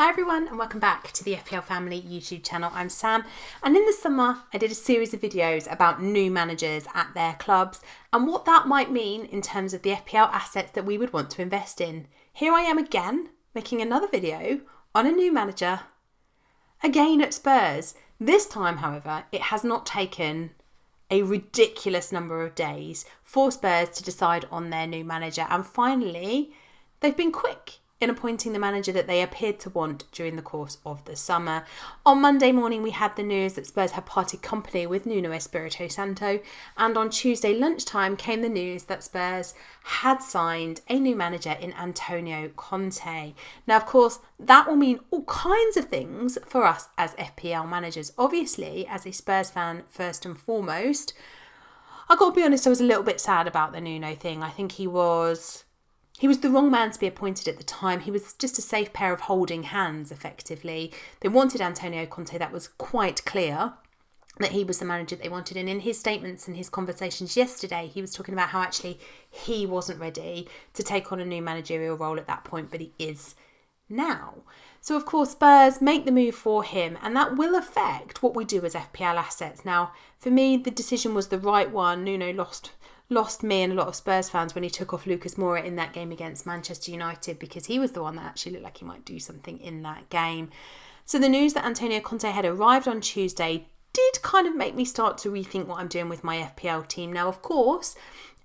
Hi everyone and welcome back to the FPL Family YouTube channel. I'm Sam, and in the summer I did a series of videos about new managers at their clubs and what that might mean in terms of the FPL assets that we would want to invest in. Here I am again making another video on a new manager, again at Spurs. This time, however, it has not taken a ridiculous number of days for Spurs to decide on their new manager, and finally they've been quick in appointing the manager that they appeared to want during the course of the summer. On Monday morning, we had the news that Spurs had parted company with Nuno Espirito Santo, and on Tuesday lunchtime came the news that Spurs had signed a new manager in Antonio Conte. Now, of course, that will mean all kinds of things for us as FPL managers. Obviously, as a Spurs fan, first and foremost, I've got to be honest, I was a little bit sad about the Nuno thing. I think he was the wrong man to be appointed at the time. He was just a safe pair of holding hands, effectively. They wanted Antonio Conte. That was quite clear that he was the manager they wanted. And in his statements and his conversations yesterday, he was talking about how actually he wasn't ready to take on a new managerial role at that point, but he is now. So, of course, Spurs make the move for him, and that will affect what we do as FPL assets. Now, for me, the decision was the right one. Nuno lost me and a lot of Spurs fans when he took off Lucas Moura in that game against Manchester United, because he was the one that actually looked like he might do something in that game. So the news that Antonio Conte had arrived on Tuesday did kind of make me start to rethink what I'm doing with my FPL team. Now, of course,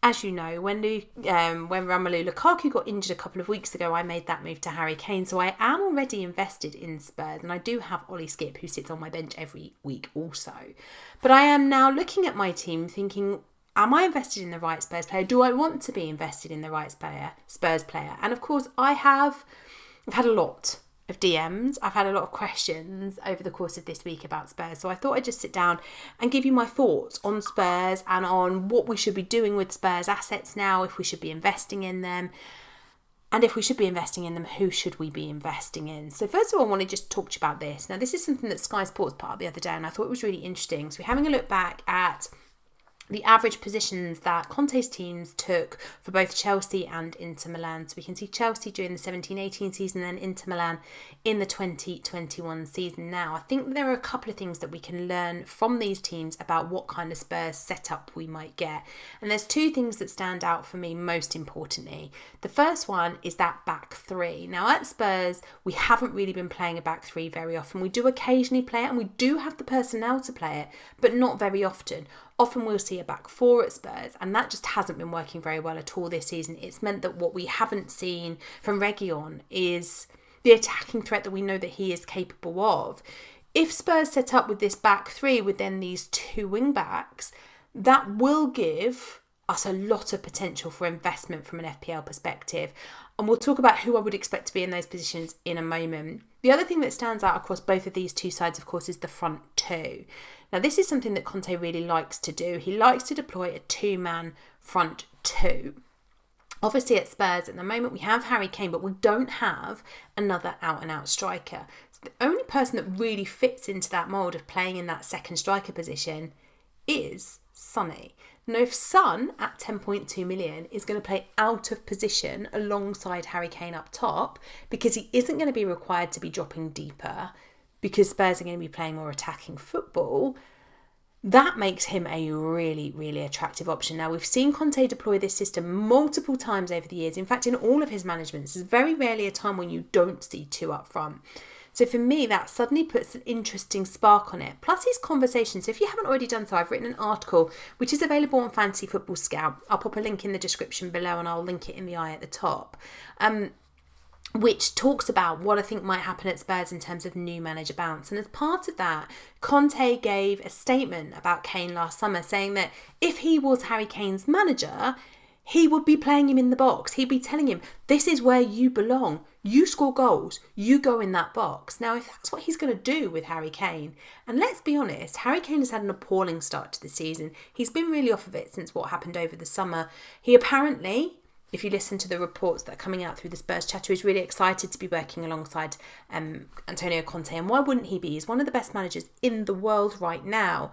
as you know, when Romelu Lukaku got injured a couple of weeks ago, I made that move to Harry Kane. So I am already invested in Spurs, and I do have Ollie Skip, who sits on my bench every week also. But I am now looking at my team thinking, am I invested in the right Spurs player? Do I want to be invested in the right Spurs player? And of course, I've had a lot of DMs. I've had a lot of questions over the course of this week about Spurs. So I thought I'd just sit down and give you my thoughts on Spurs and on what we should be doing with Spurs assets now, if we should be investing in them. And if we should be investing in them, who should we be investing in? So first of all, I want to just talk to you about this. Now, this is something that Sky Sports put up the other day, and I thought it was really interesting. So we're having a look back at the average positions that Conte's teams took for both Chelsea and Inter Milan. So we can see Chelsea during the 17-18 season and then Inter Milan in the 2021 season. Now, I think there are a couple of things that we can learn from these teams about what kind of Spurs setup we might get. And there's two things that stand out for me most importantly. The first one is that back three. Now, at Spurs, we haven't really been playing a back three very often. We do occasionally play it, and we do have the personnel to play it, but not very often. Often we'll see a back four at Spurs, and that just hasn't been working very well at all this season. It's meant that what we haven't seen from Reguilon is the attacking threat that we know that he is capable of. If Spurs set up with this back three with then these two wing-backs, that will give us a lot of potential for investment from an FPL perspective. And we'll talk about who I would expect to be in those positions in a moment. The other thing that stands out across both of these two sides, of course, is the front two. Now, this is something that Conte really likes to do. He likes to deploy a two-man front two. Obviously, at Spurs, at the moment, we have Harry Kane, but we don't have another out-and-out striker. So the only person that really fits into that mould of playing in that second striker position is Sonny. Now, if Son at 10.2 million is going to play out of position alongside Harry Kane up top, because he isn't going to be required to be dropping deeper, because Spurs are going to be playing more attacking football, that makes him a really, really attractive option. Now, we've seen Conte deploy this system multiple times over the years. In fact, in all of his managements, there's very rarely a time when you don't see two up front. So for me, that suddenly puts an interesting spark on it. Plus his conversation. So if you haven't already done so, I've written an article which is available on Fantasy Football Scout. I'll pop a link in the description below, and I'll link it in the eye at the top. Which talks about what I think might happen at Spurs in terms of new manager bounce. And as part of that, Conte gave a statement about Kane last summer saying that if he was Harry Kane's manager, he would be playing him in the box. He'd be telling him, this is where you belong. You score goals. You go in that box. Now, if that's what he's going to do with Harry Kane, and let's be honest, Harry Kane has had an appalling start to the season. He's been really off of it since what happened over the summer. He apparently, if you listen to the reports that are coming out through the Spurs chatter, is really excited to be working alongside Antonio Conte. And why wouldn't he be? He's one of the best managers in the world right now.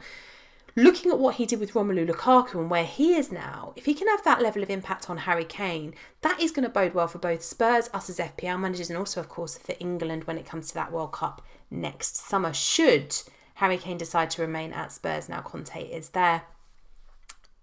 looking at what he did with Romelu Lukaku and where he is now, if he can have that level of impact on Harry Kane, that is going to bode well for both Spurs, us as FPL managers, and also, of course, for England when it comes to that World Cup next summer, should Harry Kane decide to remain at Spurs now Conte is there.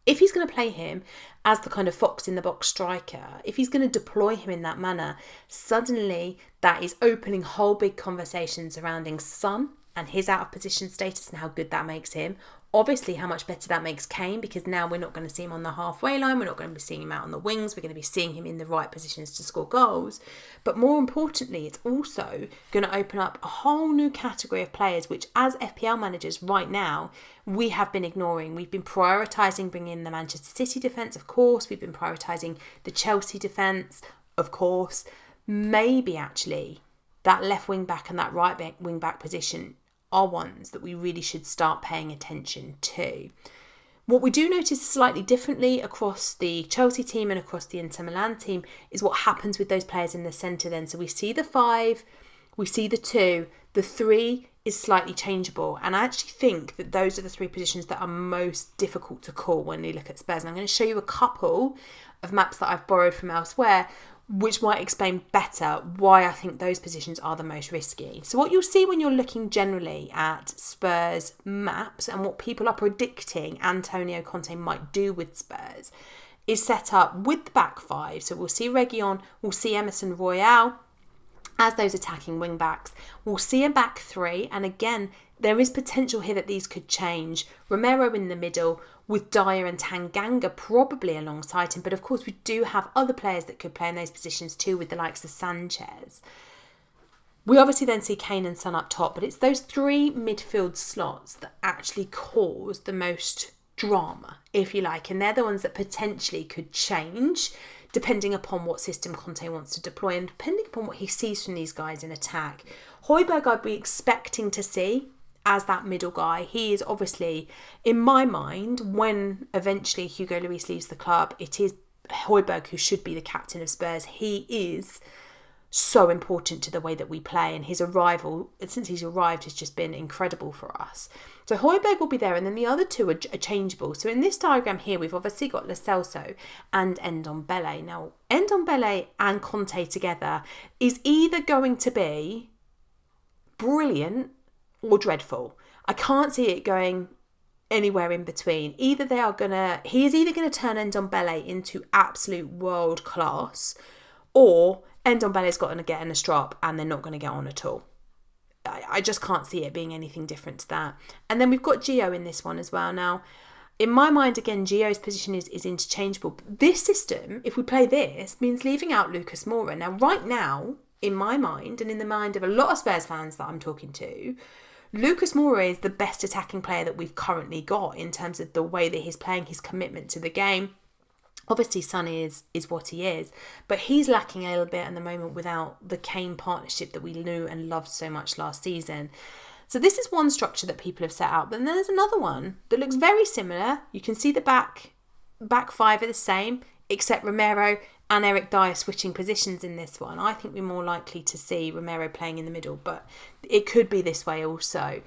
If he's going to play him as the kind of fox in the box striker, if he's going to deploy him in that manner, suddenly that is opening whole big conversations surrounding Son and his out of position status and how good that makes him. Obviously, how much better that makes Kane, because now we're not going to see him on the halfway line. We're not going to be seeing him out on the wings. We're going to be seeing him in the right positions to score goals. But more importantly, it's also going to open up a whole new category of players, which as FPL managers right now, we have been ignoring. We've been prioritising bringing in the Manchester City defence, of course. We've been prioritising the Chelsea defence, of course. Maybe actually that left wing back and that right wing back position are ones that we really should start paying attention to. What we do notice slightly differently across the Chelsea team and across the Inter Milan team is what happens with those players in the centre then. So we see the 5, we see the 2, the 3 is slightly changeable. And I actually think that those are the 3 positions that are most difficult to call when you look at Spurs. And I'm going to show you a couple of maps that I've borrowed from elsewhere, which might explain better why I think those positions are the most risky. So what you'll see when you're looking generally at Spurs maps and what people are predicting Antonio Conte might do with Spurs is set up with the back 5. So we'll see Reguilon, we'll see Emerson Royal as those attacking wing backs. We'll see a back 3, and again, there is potential here that these could change. Romero in the middle with Dyer and Tanganga probably alongside him. But of course, we do have other players that could play in those positions too, with the likes of Sanchez. We obviously then see Kane and Son up top, but it's those 3 midfield slots that actually cause the most drama, if you like. And they're the ones that potentially could change depending upon what system Conte wants to deploy and depending upon what he sees from these guys in attack. Højbjerg I'd be expecting to see as that middle guy. He is obviously, in my mind, when eventually Hugo Lloris leaves the club, it is Højbjerg who should be the captain of Spurs. He is so important to the way that we play, and his arrival, since he's arrived, has just been incredible for us. So Højbjerg will be there, and then the other 2 are changeable. So in this diagram here, we've obviously got Lo Celso and Ndombele. Now, Ndombele and Conte together is either going to be brilliant or dreadful. I can't see it going anywhere in between. He is either going to turn Ndombele into absolute world class, or Ndombele's got to get in a strop and they're not going to get on at all. I just can't see it being anything different to that. And then we've got Gio in this one as well. Now, in my mind, again, Gio's position is interchangeable. This system, if we play this, means leaving out Lucas Moura. Now, right now, in my mind, and in the mind of a lot of Spurs fans that I'm talking to, Lucas Moura is the best attacking player that we've currently got in terms of the way that he's playing, his commitment to the game. Obviously, Son is what he is, but he's lacking a little bit at the moment without the Kane partnership that we knew and loved so much last season. So this is one structure that people have set out. But then there's another one that looks very similar. You can see the back 5 are the same, except Romero and Eric Dyer switching positions in this one. I think we're more likely to see Romero playing in the middle, but it could be this way also.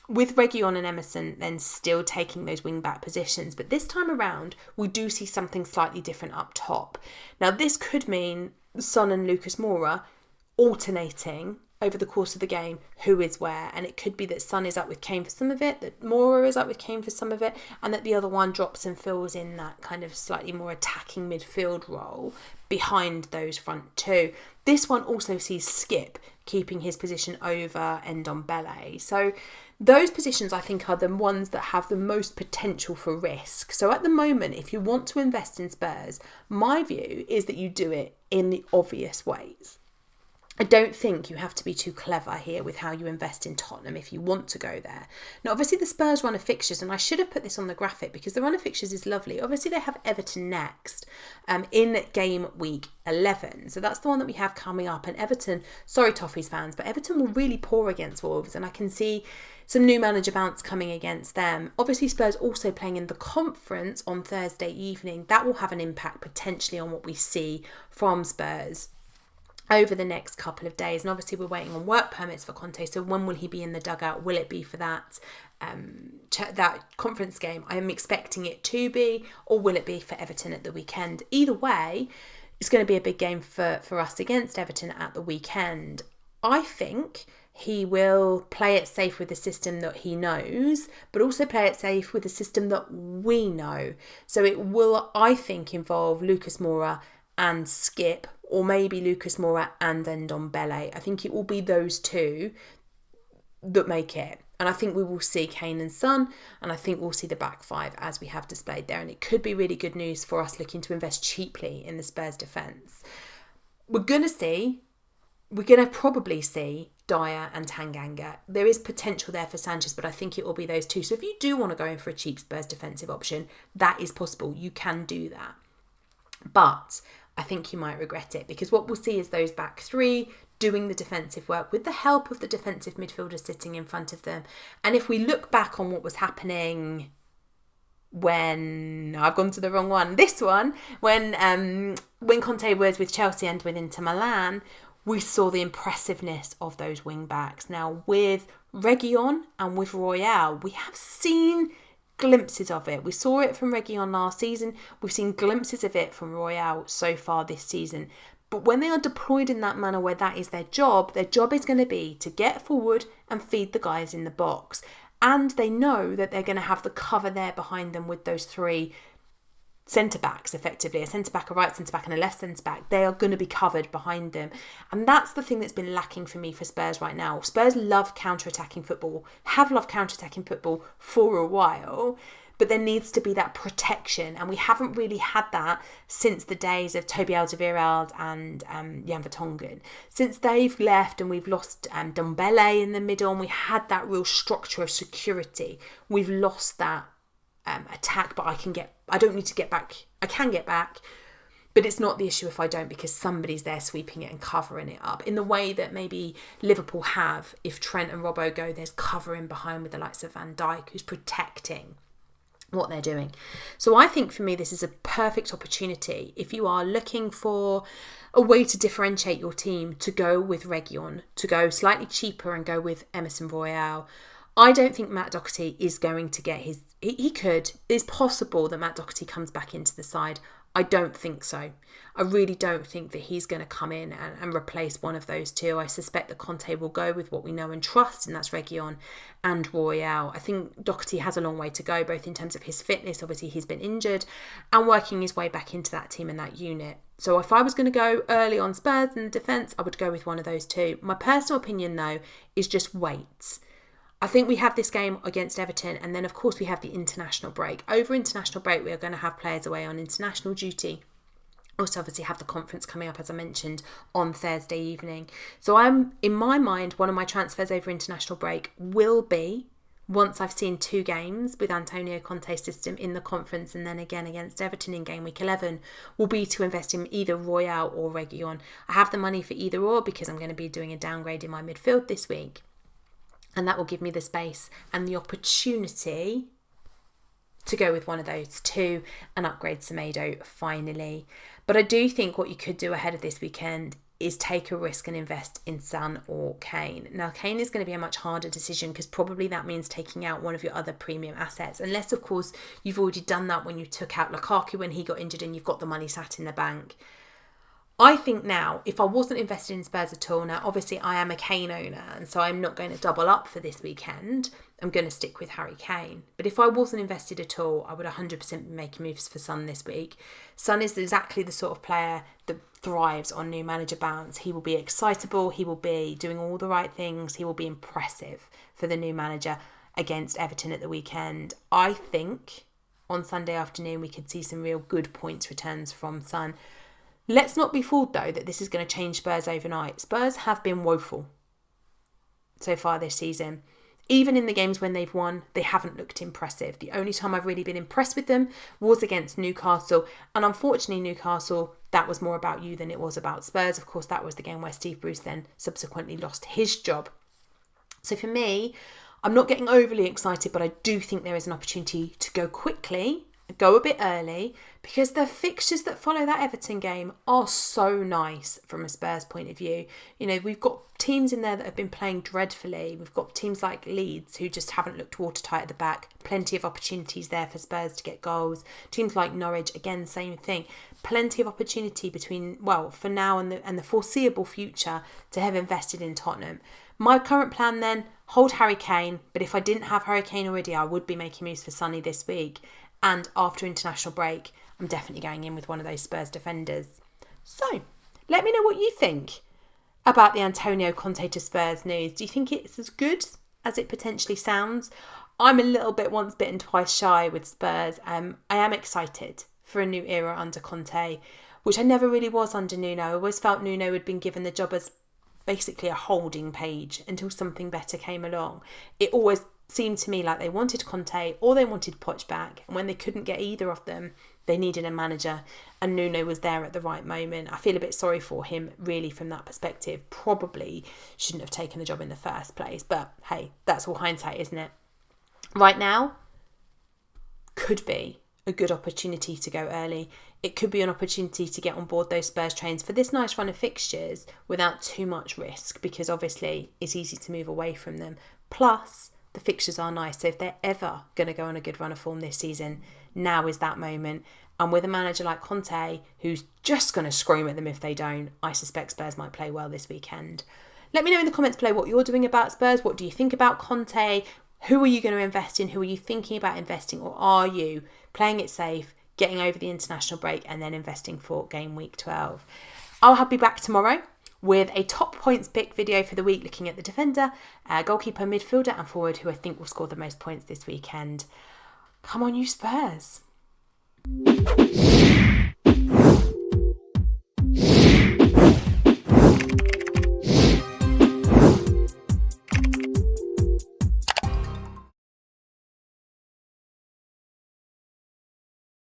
With Reguilon and Emerson then still taking those wing-back positions. But this time around, we do see something slightly different up top. Now, this could mean Son and Lucas Moura alternating over the course of the game who is where. And it could be that Son is up with Kane for some of it, that Moura is up with Kane for some of it, and that the other one drops and fills in that kind of slightly more attacking midfield role behind those front 2. This one also sees Skip keeping his position over Ndombele. So those positions, I think, are the ones that have the most potential for risk. So at the moment, if you want to invest in Spurs, my view is that you do it in the obvious ways. I don't think you have to be too clever here with how you invest in Tottenham if you want to go there. Now, obviously, the Spurs run of fixtures, and I should have put this on the graphic because the run of fixtures is lovely. Obviously, they have Everton next in game week 11. So that's the one that we have coming up. And Everton, sorry, Toffees fans, but Everton will really pour against Wolves, and I can see some new manager bounce coming against them. Obviously, Spurs also playing in the conference on Thursday evening. That will have an impact potentially on what we see from Spurs over the next couple of days. And obviously we're waiting on work permits for Conte. So when will he be in the dugout? Will it be for that conference game? I am expecting it to be, or will it be for Everton at the weekend? Either way, it's going to be a big game for us against Everton at the weekend. I think he will play it safe with the system that he knows, but also play it safe with the system that we know. So it will, I think, involve Lucas Moura and Skip, or maybe Lucas Moura and Ndombele. I think it will be those two that make it. And I think we will see Kane and Son, and I think we'll see the back five as we have displayed there. And it could be really good news for us looking to invest cheaply in the Spurs defence. We're going to probably see Dyer and Tanganga. There is potential there for Sanchez, but I think it will be those two. So if you do want to go in for a cheap Spurs defensive option, that is possible. You can do that. But I think you might regret it, because what we'll see is those back three doing the defensive work with the help of the defensive midfielders sitting in front of them. And if we look back on what was happening when I've gone to the wrong one, when Conte was with Chelsea and with Inter Milan, we saw the impressiveness of those wing backs. Now with Reguilon and with Royale, we have seen glimpses of it. We saw it from Reguilon last season. We've seen glimpses of it from Royale so far this season. But when they are deployed in that manner where that is their job is going to be to get forward and feed the guys in the box. And they know that they're going to have the cover there behind them with those three centre-backs, effectively. A centre-back, a right centre-back and a left centre-back. They are going to be covered behind them. And that's the thing that's been lacking for me for Spurs right now. Spurs love counter-attacking football, have loved counter-attacking football for a while, but there needs to be that protection. And we haven't really had that since the days of Toby Alderweireld and Jan Vertonghen. Since they've left and we've lost Ndombele in the middle, and we had that real structure of security, we've lost that attack, but I don't need to get back. I can get back, but it's not the issue if I don't, because somebody's there sweeping it and covering it up in the way that maybe Liverpool have. If Trent and Robbo go, there's covering behind with the likes of Van Dijk, who's protecting what they're doing. So I think for me, this is a perfect opportunity if you are looking for a way to differentiate your team, to go with Reguilon, to go slightly cheaper and go with Emerson Royale. I don't think Matt Doherty is going to get his... He could. It's possible that Matt Doherty comes back into the side. I don't think so. I really don't think that he's going to come in and replace one of those two. I suspect that Conte will go with what we know and trust, and that's Reguilon and Royale. I think Doherty has a long way to go, both in terms of his fitness, obviously he's been injured, and working his way back into that team and that unit. So if I was going to go early on Spurs in the defence, I would go with one of those two. My personal opinion, though, is just wait. I think we have this game against Everton, and then of course we have the international break. Over international break, we are going to have players away on international duty. Also obviously have the conference coming up, as I mentioned, on Thursday evening. So in my mind, one of my transfers over international break will be, once I've seen 2 games with Antonio Conte's system in the conference and then again against Everton in game week 11, will be to invest in either Royale or Reguilon. I have the money for either or because I'm going to be doing a downgrade in my midfield this week. And that will give me the space and the opportunity to go with one of those two and upgrade Semedo finally. But I do think what you could do ahead of this weekend is take a risk and invest in Son or Kane. Now, Kane is going to be a much harder decision because probably that means taking out one of your other premium assets. Unless, of course, you've already done that when you took out Lukaku when he got injured and you've got the money sat in the bank. I think now, if I wasn't invested in Spurs at all, now obviously I am a Kane owner and so I'm not going to double up for this weekend. I'm going to stick with Harry Kane. But if I wasn't invested at all, I would 100% be making moves for Son this week. Son is exactly the sort of player that thrives on new manager bounce. He will be excitable, he will be doing all the right things, he will be impressive for the new manager against Everton at the weekend. I think on Sunday afternoon we could see some real good points returns from Son. Let's not be fooled, though, that this is going to change Spurs overnight. Spurs have been woeful so far this season. Even in the games when they've won, they haven't looked impressive. The only time I've really been impressed with them was against Newcastle. And unfortunately, Newcastle, that was more about you than it was about Spurs. Of course, that was the game where Steve Bruce then subsequently lost his job. So for me, I'm not getting overly excited, but I do think there is an opportunity to go quickly go a bit early, because the fixtures that follow that Everton game are so nice from a Spurs point of view. You know, we've got teams in there that have been playing dreadfully. We've got teams like Leeds who just haven't looked watertight at the back. Plenty of opportunities there for Spurs to get goals. Teams like Norwich, again, same thing. Plenty of opportunity for now and the foreseeable future to have invested in Tottenham. My current plan then, hold Harry Kane, but if I didn't have Harry Kane already, I would be making moves for Sonny this week. And after international break, I'm definitely going in with one of those Spurs defenders. So, let me know what you think about the Antonio Conte to Spurs news. Do you think it's as good as it potentially sounds? I'm a little bit once bitten, twice shy with Spurs. I am excited for a new era under Conte, which I never really was under Nuno. I always felt Nuno had been given the job as basically a holding page until something better came along. It always seemed to me like they wanted Conte or they wanted Poch back, and when they couldn't get either of them, they needed a manager, and Nuno was there at the right moment. I feel a bit sorry for him really from that perspective. Probably shouldn't have taken the job in the first place, but hey, that's all hindsight, isn't it? Right now could be a good opportunity to go early. It could be an opportunity to get on board those Spurs trains for this nice run of fixtures without too much risk, because obviously it's easy to move away from them. Plus, the fixtures are nice, so if they're ever going to go on a good run of form this season, now is that moment. And with a manager like Conte, who's just going to scream at them if they don't, I suspect Spurs might play well this weekend. Let me know in the comments below what you're doing about Spurs. What do you think about Conte? Who are you going to invest in? Who are you thinking about investing? Or are you playing it safe, getting over the international break and then investing for game week 12? I'll be back tomorrow with a top points pick video for the week, looking at the defender, goalkeeper, midfielder and forward who I think will score the most points this weekend. Come on, you Spurs.